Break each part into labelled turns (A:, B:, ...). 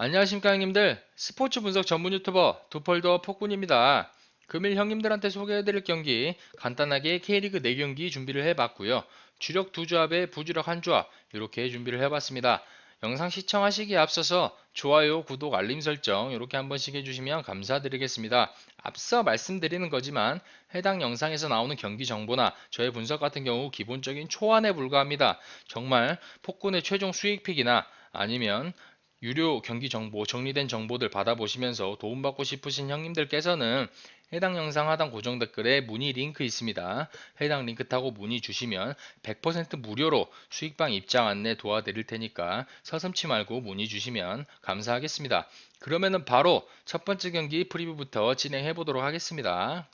A: 안녕하십니까 형님들. 스포츠 분석 전문 유튜버 두펄더 폭군입니다. 금일 형님들한테 소개해드릴 경기 간단하게 K리그 4경기 준비를 해봤고요. 주력 두 조합에 부주력 한 조합 이렇게 준비를 해봤습니다. 영상 시청하시기에 앞서서 좋아요, 구독, 알림 설정 이렇게 한 번씩 해주시면 감사드리겠습니다. 앞서 말씀드리는 거지만 해당 영상에서 나오는 경기 정보나 저의 분석 같은 경우 기본적인 초안에 불과합니다. 정말 폭군의 최종 수익픽이나 아니면 유료 경기 정보, 정리된 정보들 받아보시면서 도움받고 싶으신 형님들께서는 해당 영상 하단 고정 댓글에 문의 링크 있습니다. 해당 링크 타고 문의 주시면 100% 무료로 수익방 입장 안내 도와드릴 테니까 서슴치 말고 문의 주시면 감사하겠습니다. 그러면은 바로 첫 번째 경기 프리뷰부터 진행해 보도록 하겠습니다.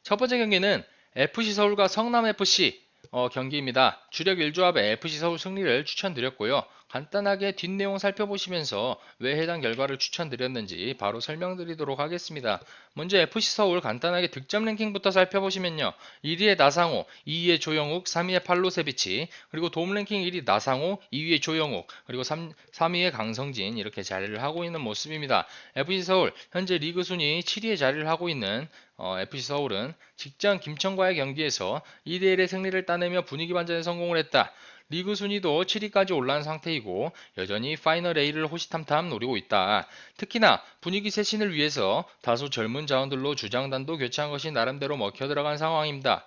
A: 첫 번째 경기는 FC 서울과 성남FC 경기입니다. 주력 1조합에 FC 서울 승리를 추천드렸고요. 간단하게 뒷내용 살펴보시면서 왜 해당 결과를 추천드렸는지 바로 설명드리도록 하겠습니다. 먼저 FC 서울 간단하게 득점 랭킹부터 살펴보시면요. 1위에 나상호, 2위에 조영욱, 3위에 팔로세비치, 그리고 도움 랭킹 1위 나상호, 2위에 조영욱, 그리고 3위에 강성진 이렇게 자리를 하고 있는 모습입니다. FC 서울 현재 리그 순위 7위에 자리를 하고 있는 FC 서울은 직전 김천과의 경기에서 2대1의 승리를 따내며 분위기 반전에 성공을 했다. 리그 순위도 7위까지 올라온 상태이고 여전히 파이널 A를 호시탐탐 노리고 있다. 특히나 분위기 쇄신을 위해서 다소 젊은 자원들로 주장단도 교체한 것이 나름대로 먹혀 들어간 상황입니다.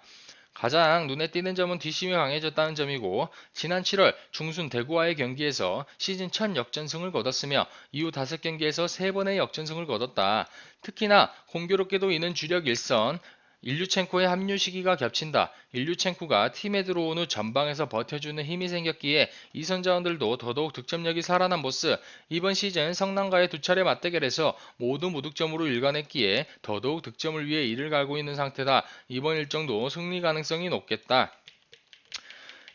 A: 가장 눈에 띄는 점은 뒷심이 강해졌다는 점이고 지난 7월 중순 대구와의 경기에서 시즌 첫 역전승을 거뒀으며 이후 5경기에서 3번의 역전승을 거뒀다. 특히나 공교롭게도 이는 주력 일선 일류첸코의 합류 시기가 겹친다. 일류첸코가 팀에 들어온 후 전방에서 버텨주는 힘이 생겼기에 이선 자원들도 더더욱 득점력이 살아난 모습. 이번 시즌 성남과의 두 차례 맞대결에서 모두 무득점으로 일관했기에 더더욱 득점을 위해 이를 갈고 있는 상태다. 이번 일정도 승리 가능성이 높겠다.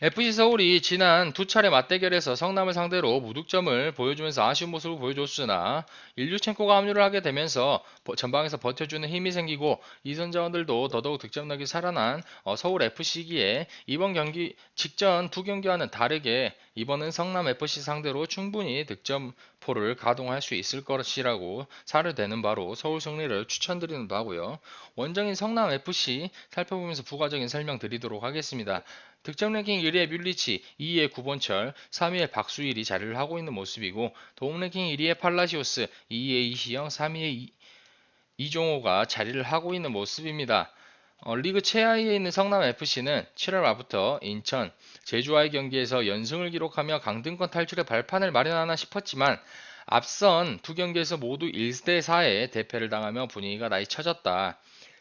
A: FC 서울이 지난 두 차례 맞대결에서 성남을 상대로 무득점을 보여주면서 아쉬운 모습을 보여줬으나 일류첸코가 합류를 하게 되면서 전방에서 버텨주는 힘이 생기고 이선 자원들도 더더욱 득점력이 살아난 서울 FC기에 이번 경기 직전 두 경기와는 다르게 이번은 성남 FC 상대로 충분히 득점포를 가동할 수 있을 것이라고 사료되는 바로 서울 승리를 추천드리는 바고요. 원정인 성남 FC 살펴보면서 부가적인 설명 드리도록 하겠습니다. 득점 랭킹 1위의 뮬리치, 2위의 구본철, 3위의 박수일이 자리를 하고 있는 모습이고 도움 랭킹 1위의 팔라시오스, 2위의 이시영, 3위의 이종호가 자리를 하고 있는 모습입니다. 리그 최하위에 있는 성남FC는 7월 말부터 인천, 제주와의 경기에서 연승을 기록하며 강등권 탈출의 발판을 마련하나 싶었지만 앞선 두 경기에서 모두 1대4의 대패를 당하며 분위기가 나이 쳐졌다.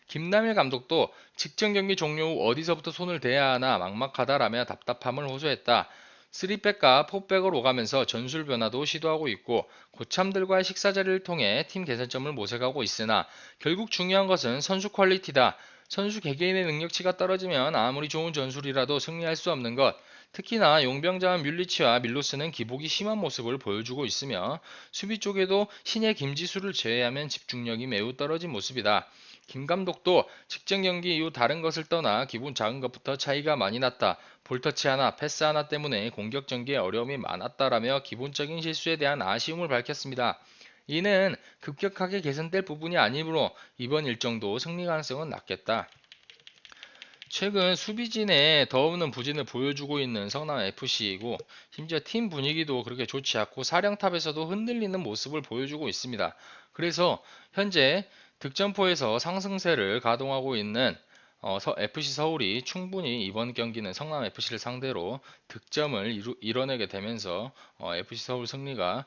A: 김남일 감독도 직전 경기 종료 후 어디서부터 손을 대야 하나 막막하다라며 답답함을 호소했다. 3백과 4백을 오가면서 전술 변화도 시도하고 있고 고참들과의 식사 자리를 통해 팀 개선점을 모색하고 있으나 결국 중요한 것은 선수 퀄리티다. 선수 개개인의 능력치가 떨어지면 아무리 좋은 전술이라도 승리할 수 없는 것. 특히나 용병자원 뮬리치와 밀로스는 기복이 심한 모습을 보여주고 있으며 수비 쪽에도 신예 김지수를 제외하면 집중력이 매우 떨어진 모습이다. 김 감독도 직전 경기 이후 다른 것을 떠나 기분 작은 것부터 차이가 많이 났다. 볼터치 하나, 패스 하나 때문에 공격 전개에 어려움이 많았다라며 기본적인 실수에 대한 아쉬움을 밝혔습니다. 이는 급격하게 개선될 부분이 아니므로 이번 일정도 승리 가능성은 낮겠다. 최근 수비진에 더없는 부진을 보여주고 있는 성남FC이고 심지어 팀 분위기도 그렇게 좋지 않고 사령탑에서도 흔들리는 모습을 보여주고 있습니다. 그래서 현재 득점포에서 상승세를 가동하고 있는 FC 서울이 충분히 이번 경기는 성남FC를 상대로 득점을 이뤄내게 되면서 FC 서울 승리가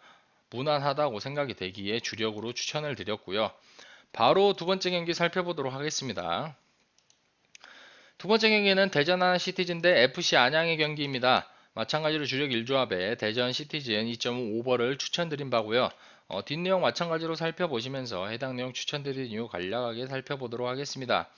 A: 무난하다고 생각이 되기에 주력으로 추천을 드렸고요. 바로 두 번째 경기 살펴보도록 하겠습니다. 두 번째 경기는 대전 하나 시티즌 대 FC 안양의 경기입니다. 마찬가지로 주력 1조합에 대전 시티즌 2.5 오버를 추천드린 바고요. 뒷내용 마찬가지로 살펴보시면서 해당 내용 추천드린 이유 간략하게 살펴보도록 하겠습니다.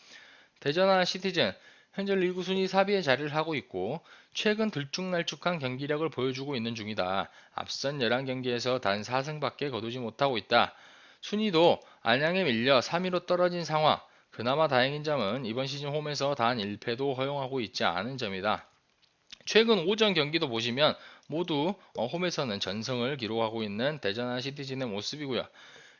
A: 대전 하나 시티즌 현재 리그 순위 4위에 자리를 하고 있고 최근 들쭉날쭉한 경기력을 보여주고 있는 중이다. 앞선 11경기에서 단 4승밖에 거두지 못하고 있다. 순위도 안양에 밀려 3위로 떨어진 상황. 그나마 다행인 점은 이번 시즌 홈에서 단 1패도 허용하고 있지 않은 점이다. 최근 오전 경기도 보시면 모두 홈에서는 전승을 기록하고 있는 대전 하나시티즌의 모습이고요.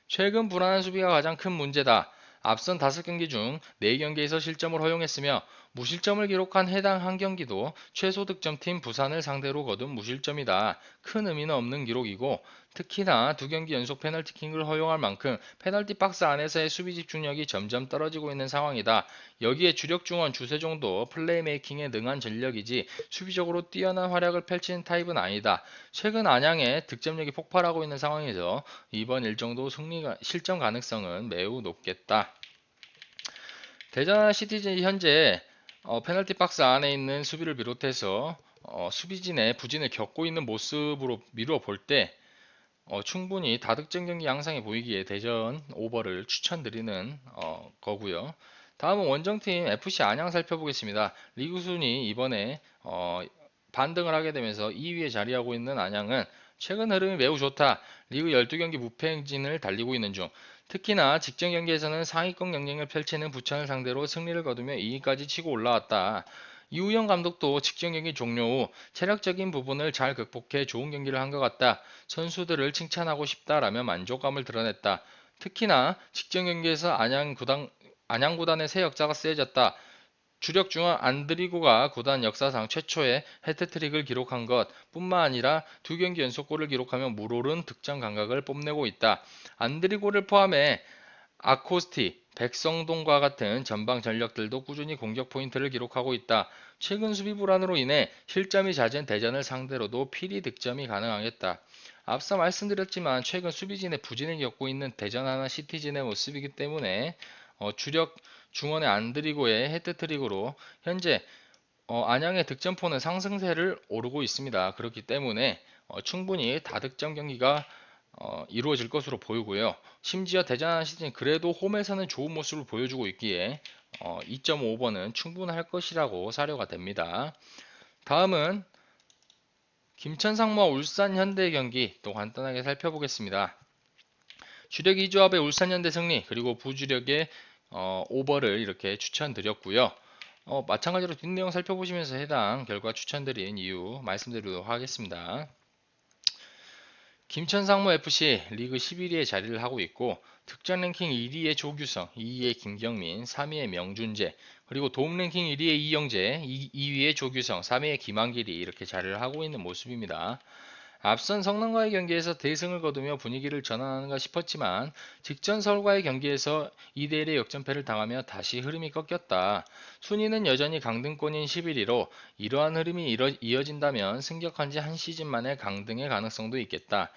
A: 최근 불안한 수비가 가장 큰 문제다. 앞선 5경기 중 4경기에서 실점을 허용했으며 무실점을 기록한 해당 한 경기도 최소 득점팀 부산을 상대로 거둔 무실점이다. 큰 의미는 없는 기록이고 특히나 2경기 연속 페널티킥을 허용할 만큼 페널티 박스 안에서의 수비 집중력이 점점 떨어지고 있는 상황이다. 여기에 주력 중원 주세종도 플레이메이킹에 능한 전력이지 수비적으로 뛰어난 활약을 펼치는 타입은 아니다. 최근 안양의 득점력이 폭발하고 있는 상황에서 이번 일정도 실점 가능성은 매우 높겠다. 대전 시티즌이 현재 페널티 박스 안에 있는 수비를 비롯해서 수비진의 부진을 겪고 있는 모습으로 미루어 볼 때 충분히 다득점 경기 양상이 보이기에 대전 오버를 추천드리는 거고요. 다음은 원정팀 FC 안양 살펴보겠습니다. 리그 순위 이번에 반등을 하게 되면서 2위에 자리하고 있는 안양은 최근 흐름이 매우 좋다. 리그 12경기 무패 행진을 달리고 있는 중. 특히나 직전 경기에서는 상위권 경쟁을 펼치는 부천을 상대로 승리를 거두며 2위까지 치고 올라왔다. 이우영 감독도 직전 경기 종료 후 체력적인 부분을 잘 극복해 좋은 경기를 한 것 같다. 선수들을 칭찬하고 싶다라며 만족감을 드러냈다. 특히나 직전 경기에서 안양 구단의 새 역사가 쓰여졌다. 주력 중원 안드리고가 구단 역사상 최초의 해트트릭을 기록한 것 뿐만 아니라 2경기 연속골을 기록하며 물오른 득점 감각을 뽐내고 있다. 안드리고를 포함해 아코스티, 백성동과 같은 전방 전력들도 꾸준히 공격 포인트를 기록하고 있다. 최근 수비 불안으로 인해 실점이 잦은 대전을 상대로도 필히 득점이 가능하겠다. 앞서 말씀드렸지만 최근 수비진의 부진을 겪고 있는 대전 하나 시티즌의 모습이기 때문에 주력 중원의 안드리고의 헤트트릭으로 현재 안양의 득점포는 상승세를 오르고 있습니다. 그렇기 때문에 충분히 다득점 경기가 이루어질 것으로 보이고요. 심지어 대전 시즌 그래도 홈에서는 좋은 모습을 보여주고 있기에 2.5번은 충분할 것이라고 사료가 됩니다. 다음은 김천 상무와 울산 현대 경기 또 간단하게 살펴보겠습니다. 주력 2조합의 울산 현대 승리 그리고 부주력의 오버를 이렇게 추천드렸고요. 마찬가지로 뒷내용 살펴보시면서 해당 결과 추천드린 이유 말씀드리도록 하겠습니다. 김천상무FC 리그 11위에 자리를 하고 있고 득점 랭킹 1위의 조규성, 2위의 김경민, 3위의 명준재, 그리고 도움 랭킹 1위의 이영재, 2위의 조규성, 3위의 김한길이 이렇게 자리를 하고 있는 모습입니다. 앞선 성남과의 경기에서 대승을 거두며 분위기를 전환하는가 싶었지만 직전 서울과의 경기에서 2대1의 역전패를 당하며 다시 흐름이 꺾였다. 순위는 여전히 강등권인 11위로 이러한 흐름이 이어진다면 승격한 지 한 시즌 만에 강등의 가능성도 있겠다.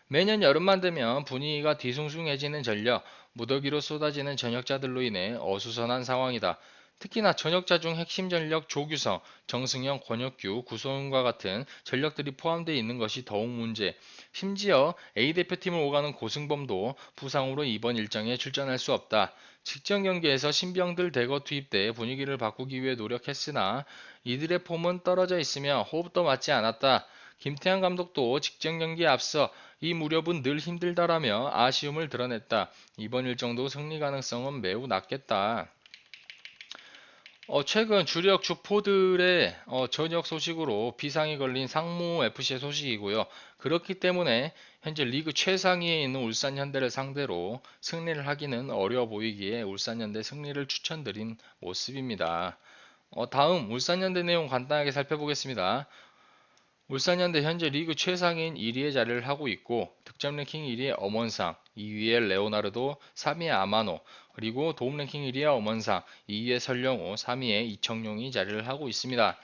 A: 매년 여름만 되면 분위기가 뒤숭숭해지는 전력, 무더기로 쏟아지는 전역자들로 인해 어수선한 상황이다. 특히나 전역자 중 핵심 전력 조규성, 정승영, 권혁규, 구소은과 같은 전력들이 포함되어 있는 것이 더욱 문제. 심지어 A대표팀을 오가는 고승범도 부상으로 이번 일정에 출전할 수 없다. 직전 경기에서 신병들 대거 투입돼 분위기를 바꾸기 위해 노력했으나 이들의 폼은 떨어져 있으며 호흡도 맞지 않았다. 김태환 감독도 직전 경기에 앞서 이 무렵은 늘 힘들다라며 아쉬움을 드러냈다. 이번 일정도 승리 가능성은 매우 낮겠다. 최근 주력 주포들의 전역 소식으로 비상이 걸린 상무 FC의 소식이고요. 그렇기 때문에 현재 리그 최상위에 있는 울산 현대를 상대로 승리를 하기는 어려워 보이기에 울산 현대 승리를 추천드린 모습입니다. 다음 울산 현대 내용 간단하게 살펴보겠습니다. 울산현대 현재 리그 최상인 1위의 자리를 하고 있고 득점 랭킹 1위의 엄원상, 2위의 레오나르도, 3위의 아마노, 그리고 도움 랭킹 1위의 엄원상, 2위의 설령호, 3위의 이청용이 자리를 하고 있습니다.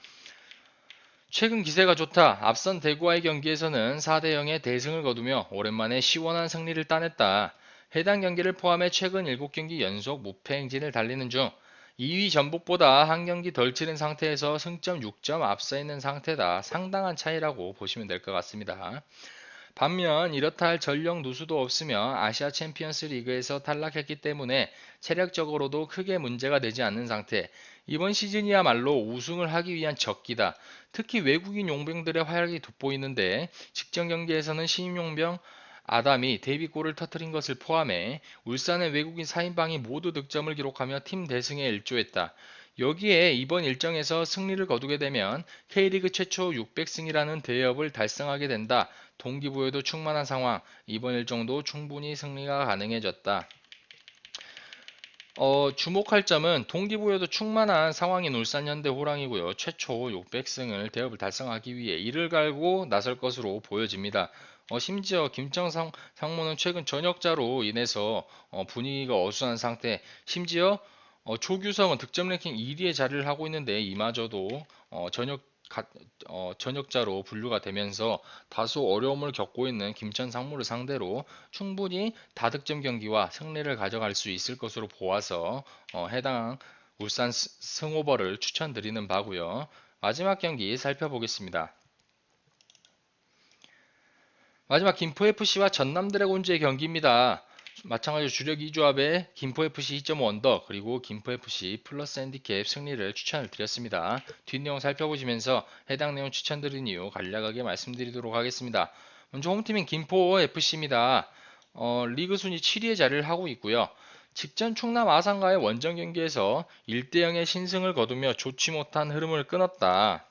A: 최근 기세가 좋다. 앞선 대구와의 경기에서는 4대0의 대승을 거두며 오랜만에 시원한 승리를 따냈다. 해당 경기를 포함해 최근 7경기 연속 무패 행진을 달리는 중 2위 전북보다 한 경기 덜 치른 상태에서 승점 6점 앞서 있는 상태다. 상당한 차이라고 보시면 될 것 같습니다. 반면 이렇다 할 전력 누수도 없으며 아시아 챔피언스 리그에서 탈락했기 때문에 체력적으로도 크게 문제가 되지 않는 상태. 이번 시즌이야말로 우승을 하기 위한 적기다. 특히 외국인 용병들의 활약이 돋보이는데 직전 경기에서는 신임 용병 아담이 데뷔골을 터뜨린 것을 포함해 울산의 외국인 4인방이 모두 득점을 기록하며 팀 대승에 일조했다. 여기에 이번 일정에서 승리를 거두게 되면 K리그 최초 600승이라는 대업을 달성하게 된다. 동기부여도 충만한 상황, 이번 일정도 충분히 승리가 가능해졌다. 주목할 점은 동기부여도 충만한 상황인 울산 현대 호랑이고요. 최초 600승을 대업을 달성하기 위해 이를 갈고 나설 것으로 보여집니다. 심지어 김정상 상무는 최근 전역자로 인해서 분위기가 어수선한 상태, 심지어 조규성은 득점 랭킹 1위의 자리를 하고 있는데 이마저도 전역자로 분류가 되면서 다소 어려움을 겪고 있는 김천 상무를 상대로 충분히 다득점 경기와 승리를 가져갈 수 있을 것으로 보아서 해당 울산 승오버를 추천드리는 바고요. 마지막 경기 살펴보겠습니다. 마지막 김포FC와 전남드래곤즈의 경기입니다. 마찬가지로 주력 2조합에 김포FC 2.5 언더 그리고 김포FC 플러스 핸디캡 승리를 추천을 드렸습니다. 뒷내용 살펴보시면서 해당 내용 추천드린 이유 간략하게 말씀드리도록 하겠습니다. 먼저 홈팀인 김포FC입니다. 리그 순위 7위의 자리를 하고 있고요. 직전 충남 아산과의 원정 경기에서 1대0의 신승을 거두며 좋지 못한 흐름을 끊었다.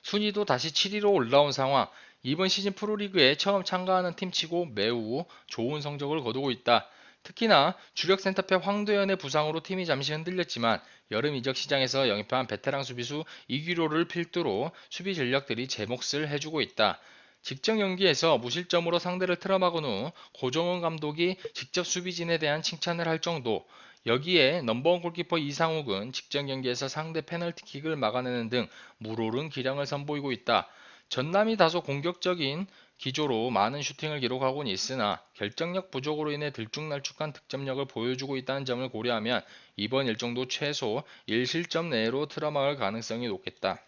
A: 순위도 다시 7위로 올라온 상황. 이번 시즌 프로리그에 처음 참가하는 팀치고 매우 좋은 성적을 거두고 있다. 특히나 주력 센터백 황도현의 부상으로 팀이 잠시 흔들렸지만 여름 이적 시장에서 영입한 베테랑 수비수 이규로를 필두로 수비 전력들이 제 몫을 해주고 있다. 직전 경기에서 무실점으로 상대를 틀어막은 후 고정원 감독이 직접 수비진에 대한 칭찬을 할 정도. 여기에 넘버원 골키퍼 이상욱은 직전 경기에서 상대 페널티킥을 막아내는 등 물오른 기량을 선보이고 있다. 전남이 다소 공격적인 기조로 많은 슈팅을 기록하고는 있으나 결정력 부족으로 인해 들쭉날쭉한 득점력을 보여주고 있다는 점을 고려하면 이번 일정도 최소 1실점 내로 틀어막을 가능성이 높겠다.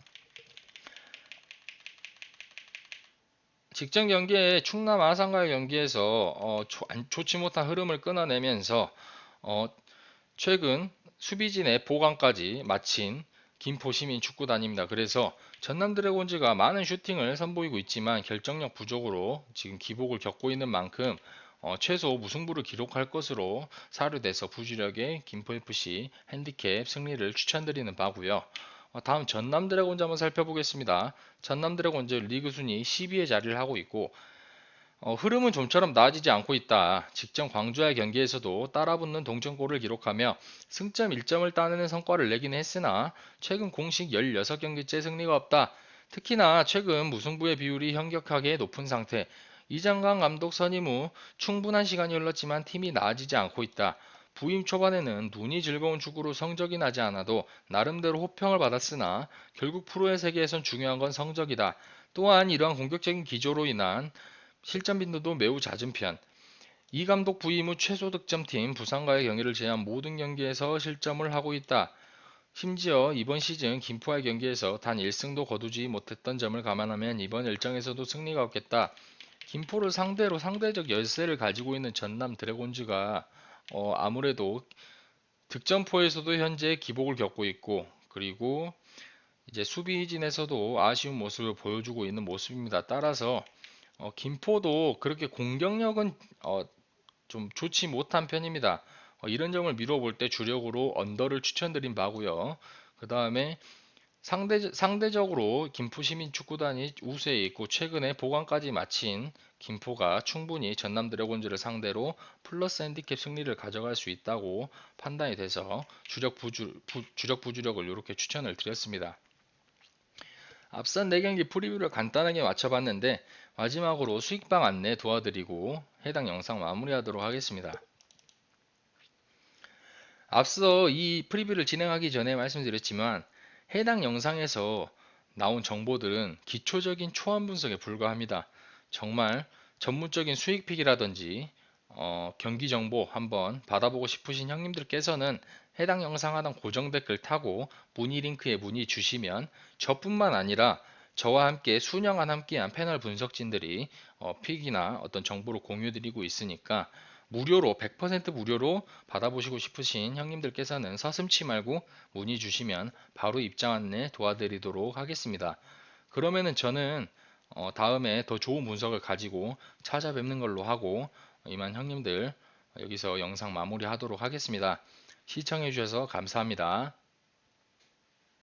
A: 직전 경기에 충남 아산과의 경기에서 좋지 못한 흐름을 끊어내면서 최근 수비진의 보강까지 마친 김포시민 축구단입니다. 그래서 전남 드래곤즈가 많은 슈팅을 선보이고 있지만 결정력 부족으로 지금 기복을 겪고 있는 만큼 최소 무승부를 기록할 것으로 사료돼서 부주력의 김포FC 핸디캡 승리를 추천드리는 바고요. 다음 전남 드래곤즈 한번 살펴보겠습니다. 전남 드래곤즈 리그 순위 12위의 자리를 하고 있고 흐름은 좀처럼 나아지지 않고 있다. 직전 광주와의 경기에서도 따라붙는 동점골을 기록하며 승점 1점을 따내는 성과를 내긴 했으나 최근 공식 16경기째 승리가 없다. 특히나 최근 무승부의 비율이 현격하게 높은 상태. 이장강 감독 선임 후 충분한 시간이 흘렀지만 팀이 나아지지 않고 있다. 부임 초반에는 눈이 즐거운 축구로 성적이 나지 않아도 나름대로 호평을 받았으나 결국 프로의 세계에선 중요한 건 성적이다. 또한 이러한 공격적인 기조로 인한 실점 빈도도 매우 잦은 편. 이 감독 부임 후 최소 득점팀 부산과의 경기를 제외한 모든 경기에서 실점을 하고 있다. 심지어 이번 시즌 김포와의 경기에서 단 1승도 거두지 못했던 점을 감안하면 이번 일정에서도 승리가 없겠다. 김포를 상대로 상대적 열세를 가지고 있는 전남 드래곤즈가 아무래도 득점포에서도 현재 기복을 겪고 있고 그리고 이제 수비진에서도 아쉬운 모습을 보여주고 있는 모습입니다. 따라서 김포도 그렇게 공격력은 좀 좋지 못한 편입니다. 이런 점을 미뤄볼 때 주력으로 언더를 추천드린 바고요. 그 다음에 상대적으로 김포 시민 축구단이 우세에 있고 최근에 보강까지 마친 김포가 충분히 전남 드래곤즈를 상대로 플러스 핸디캡 승리를 가져갈 수 있다고 판단이 돼서 주력 부주력을 이렇게 추천을 드렸습니다. 앞선 4경기 프리뷰를 간단하게 맞춰봤는데 마지막으로 수익방 안내 도와드리고 해당 영상 마무리하도록 하겠습니다. 앞서 이 프리뷰를 진행하기 전에 말씀드렸지만 해당 영상에서 나온 정보들은 기초적인 초안 분석에 불과합니다. 정말 전문적인 수익픽이라든지 경기 정보 한번 받아보고 싶으신 형님들께서는 해당 영상 하단 고정 댓글 타고 문의 링크에 문의 주시면 저뿐만 아니라 저와 함께 수년간 함께한 패널 분석진들이 픽이나 어떤 정보를 공유드리고 있으니까 무료로 100% 무료로 받아보시고 싶으신 형님들께서는 서슴치 말고 문의 주시면 바로 입장 안내 도와드리도록 하겠습니다. 그러면은 저는 다음에 더 좋은 분석을 가지고 찾아뵙는 걸로 하고 이만 형님들 여기서 영상 마무리하도록 하겠습니다. 시청해주셔서 감사합니다.